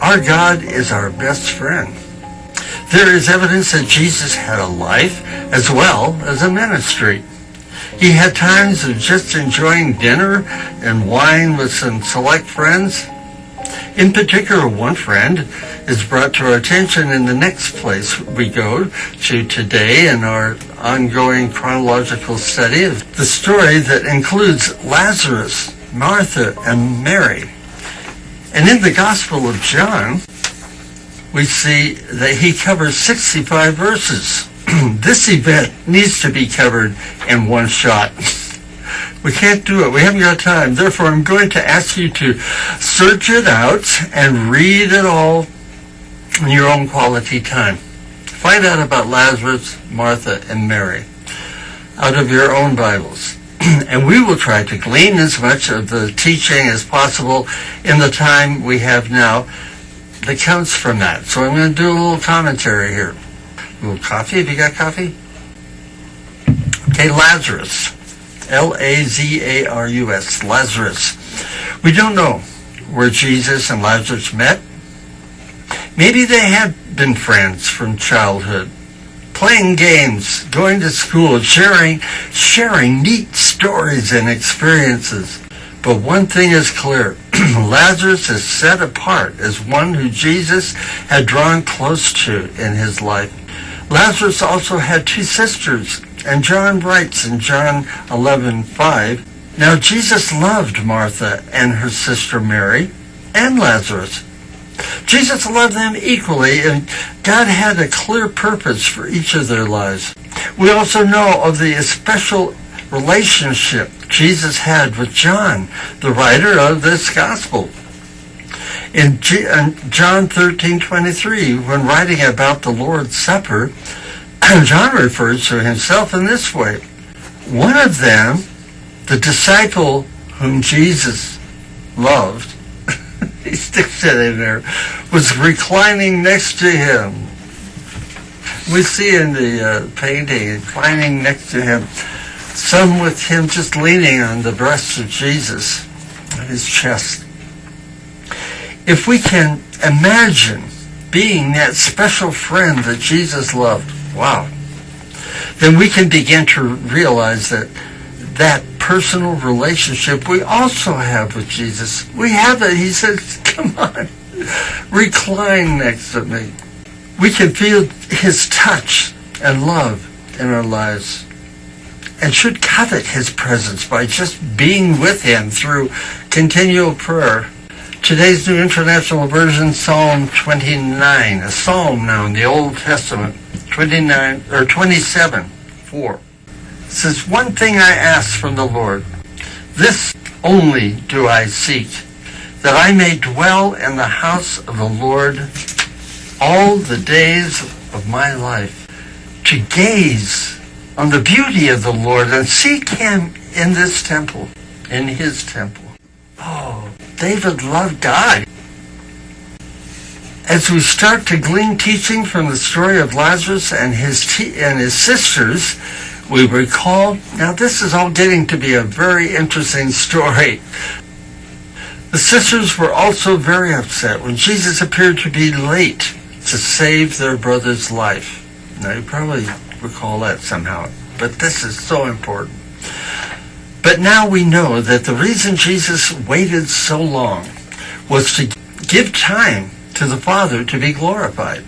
Our God is our best friend. There is evidence that Jesus had a life as well as a ministry. He had times of just enjoying dinner and wine with some select friends. In particular, one friend is brought to our attention in the next place we go to today in our ongoing chronological study of the story that includes Lazarus, Martha, and Mary. And in the Gospel of John, we see that he covers 65 verses. This event needs to be covered in one shot. We can't do it. We haven't got time. Therefore, I'm going to ask you to search it out and read it all in your own quality time. Find out about Lazarus, Martha, and Mary out of your own Bibles. And we will try to glean as much of the teaching as possible in the time we have now that comes from that. So I'm going to do a little commentary here. A little coffee. Have you got coffee? Okay, Lazarus. Lazarus. Lazarus. We don't know where Jesus and Lazarus met. Maybe they had been friends from childhood, playing games, going to school, sharing neat stories and experiences. But one thing is clear. Lazarus is set apart as one who Jesus had drawn close to in his life. Lazarus also had two sisters, and John writes in John 11:5, "Now Jesus loved Martha and her sister Mary and Lazarus." Jesus loved them equally, and God had a clear purpose for each of their lives. We also know of the special relationship Jesus had with John, the writer of this gospel. In John 13:23, when writing about the Lord's Supper, John refers to himself in this way: "One of them, the disciple whom Jesus loved," he sticks it in there, "was reclining next to him." We see in the painting, reclining next to him, some with him just leaning on the breast of Jesus, on his chest. If we can imagine being that special friend that Jesus loved, wow, then we can begin to realize that personal relationship we also have with Jesus. We have it. He says, "Come on, recline next to me." We can feel his touch and love in our lives, and should covet his presence by just being with him through continual prayer. Today's New International Version, Psalm 29, a psalm now in the Old Testament, 27:4. It says, "One thing I ask from the Lord, this only do I seek, that I may dwell in the house of the Lord all the days of my life, to gaze on the beauty of the Lord and seek him in this temple," in his temple. Oh, David loved God. As we start to glean teaching from the story of Lazarus and his sisters, we recall, now this is all getting to be a very interesting story. The sisters were also very upset when Jesus appeared to be late to save their brother's life. Now you probably recall that somehow, but this is so important. But now we know that the reason Jesus waited so long was to give time to the Father to be glorified.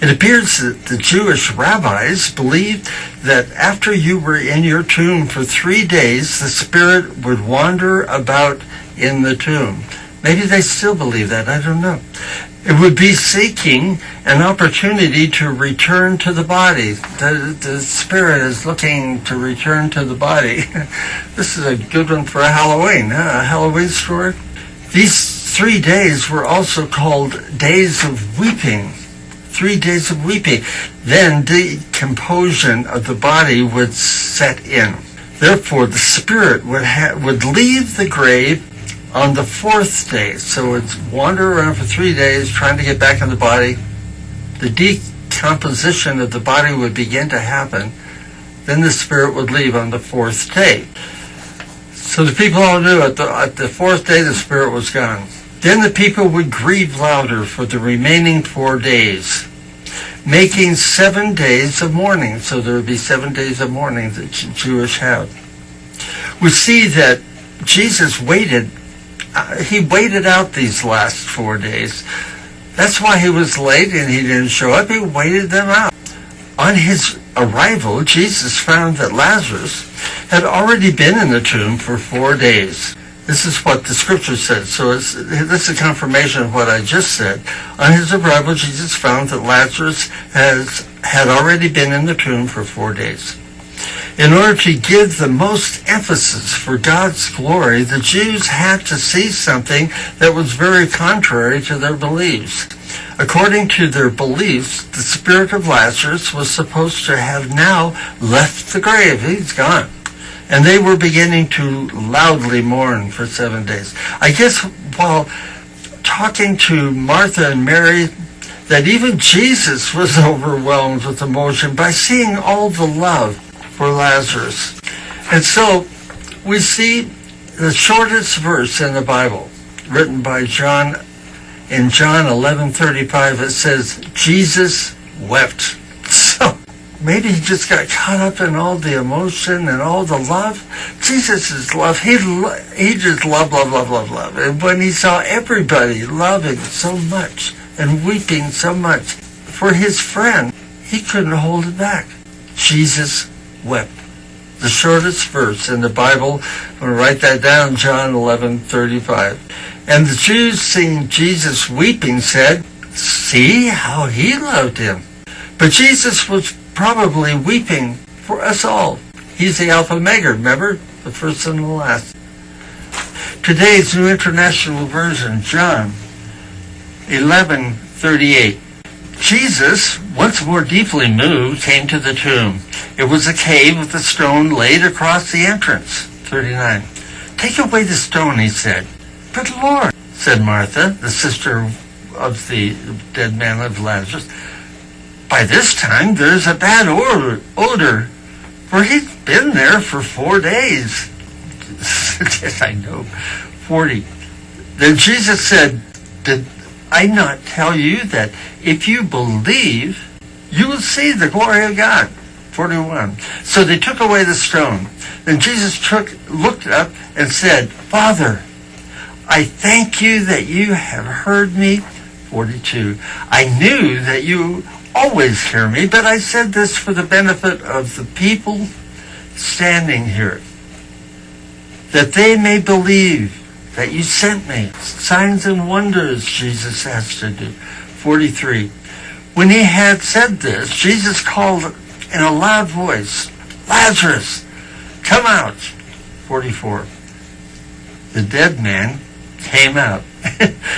It appears that the Jewish rabbis believed that after you were in your tomb for 3 days, the Spirit would wander about in the tomb. Maybe they still believe that, I don't know. It would be seeking an opportunity to return to the body. The Spirit is looking to return to the body. This is a good one for a Halloween, a Halloween story. These 3 days were also called days of weeping. 3 days of weeping. Then decomposition of the body would set in. Therefore, the Spirit would leave the grave on the 4th day. So it's wander around for 3 days trying to get back in the body. The decomposition of the body would begin to happen. Then the Spirit would leave on the 4th day. So the people all knew at the 4th day the Spirit was gone. Then the people would grieve louder for the remaining 4 days, making 7 days of mourning. So there would be 7 days of mourning that Jewish had. We see that Jesus waited. He waited out these last 4 days. That's why he was late and he didn't show up. He waited them out. On his arrival, Jesus found that Lazarus had already been in the tomb for 4 days. This is what the scripture says. So this is a confirmation of what I just said. On his arrival, Jesus found that Lazarus had already been in the tomb for 4 days. In order to give the most emphasis for God's glory, the Jews had to see something that was very contrary to their beliefs. According to their beliefs, the spirit of Lazarus was supposed to have now left the grave. He's gone. And they were beginning to loudly mourn for 7 days. I guess while talking to Martha and Mary, that even Jesus was overwhelmed with emotion by seeing all the love for Lazarus. And so we see the shortest verse in the Bible, written by John. In John 11:35, it says, Jesus wept. So maybe he just got caught up in all the emotion and all the love. Jesus' love, he just loved. And when he saw everybody loving so much and weeping so much for his friend, he couldn't hold it back. Jesus wept. The shortest verse in the Bible. I'm going to write that down, John 11:35. And the Jews, seeing Jesus weeping, said, see how he loved him. But Jesus was probably weeping for us all. He's the Alpha and Omega, remember? The first and the last. Today's New International Version, John 11:38. Jesus, once more deeply moved, came to the tomb. It was a cave with a stone laid across the entrance. 39. Take away the stone, he said. But Lord, said Martha, the sister of the dead man of Lazarus, by this time there's a bad odor, for he's been there for 4 days. Yes, I know. 40. Then Jesus said, did I not tell you that if you believe, you will see the glory of God? 41. So they took away the stone. Then Jesus looked up and said, Father, I thank you that you have heard me. 42. I knew that you always hear me, but I said this for the benefit of the people standing here, that they may believe that you sent me. Signs and wonders Jesus has to do. 43. When he had said this, Jesus called in a loud voice, Lazarus, come out. 44. The dead man came out,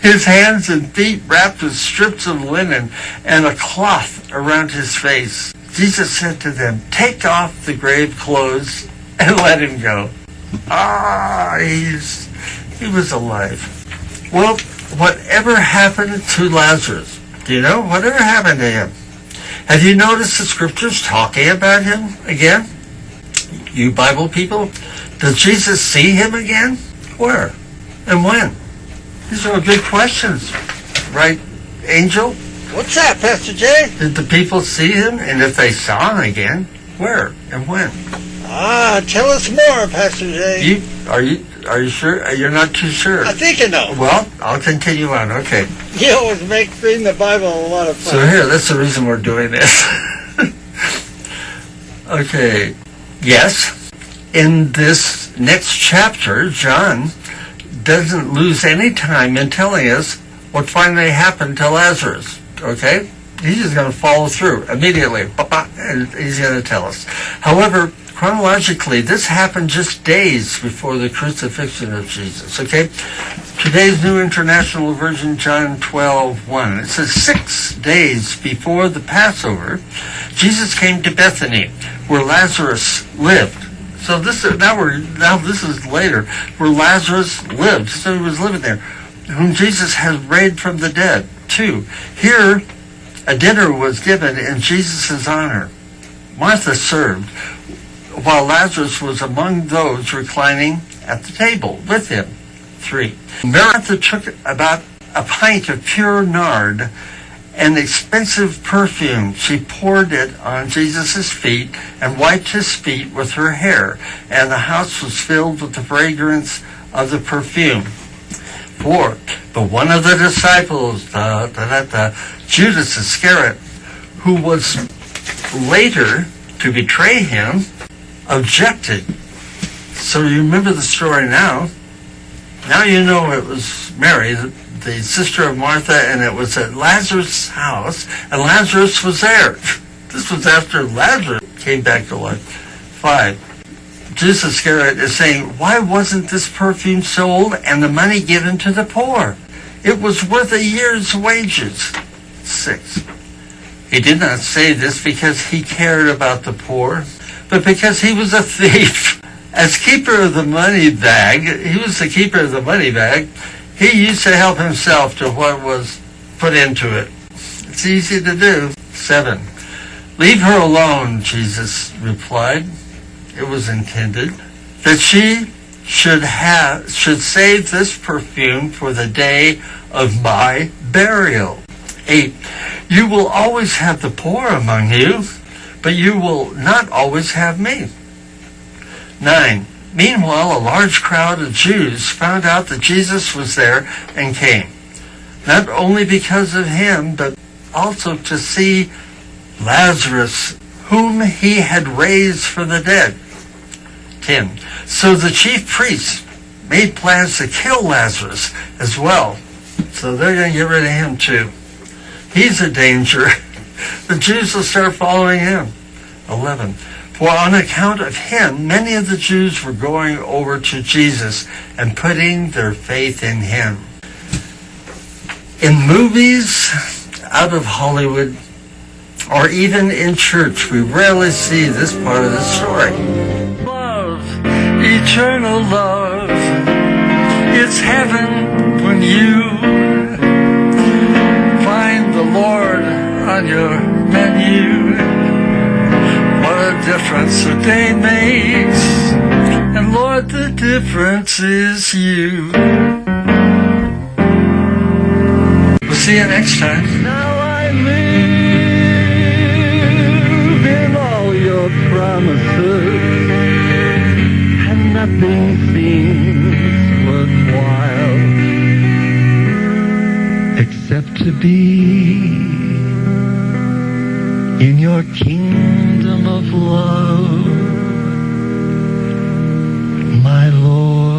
his hands and feet wrapped with strips of linen and a cloth around his face. Jesus said to them, take off the grave clothes and let him go. He was alive. Well, whatever happened to Lazarus? Do you know? Whatever happened to him? Have you noticed the scriptures talking about him again? You Bible people? Does Jesus see him again? Where? And when? These are good questions. Right, Angel? What's that, Pastor Jay? Did the people see him? And if they saw him again, where and when? Tell us more, Pastor Jay. Are you sure? You're not too sure. I think I know. Well, I'll continue on. Okay. You always make reading the Bible a lot of fun. So here, that's the reason we're doing this. Okay. Yes. In this next chapter, John doesn't lose any time in telling us what finally happened to Lazarus. Okay? He's just going to follow through immediately. And he's going to tell us. However, chronologically, this happened just days before the crucifixion of Jesus. Okay? Today's New International Version, John 12:1. It says, 6 days before the Passover, Jesus came to Bethany, where Lazarus lived. So this is later, where Lazarus lived. So he was living there, whom Jesus has raised from the dead. 2. Here, a dinner was given in Jesus' honor. Martha served, while Lazarus was among those reclining at the table with him. 3. Martha took about a pint of pure nard, an expensive perfume. She poured it on Jesus' feet and wiped his feet with her hair, and the house was filled with the fragrance of the perfume. 4. But one of the disciples, Judas Iscariot, who was later to betray him, objected. So you remember the story now. Now you know it was Mary, the sister of Martha, and it was at Lazarus' house, and Lazarus was there. This was after Lazarus came back to life. 5. Judas Iscariot is saying, why wasn't this perfume sold and the money given to the poor? It was worth a year's wages. 6. He did not say this because he cared about the poor, but because he was a thief. As keeper of the money bag, he was the keeper of the money bag. He used to help himself to what was put into it. It's easy to do. 7. Leave her alone, Jesus replied. It was intended that she should save this perfume for the day of my burial. 8. You will always have the poor among you, but you will not always have me. 9. Meanwhile, a large crowd of Jews found out that Jesus was there and came, not only because of him, but also to see Lazarus, whom he had raised from the dead. 10. So the chief priests made plans to kill Lazarus as well. So they're going to get rid of him too. He's a danger. The Jews will start following him. 11. For on account of him, many of the Jews were going over to Jesus and putting their faith in him. In movies out of Hollywood, or even in church, we rarely see this part of the story. Love, eternal love, it's heaven when you find the Lord on your menu. What a difference a day makes, and Lord, the difference is you. We'll see you next time. Now I live in all your promises, and nothing seems worthwhile except to be in your kingdom of love, my Lord.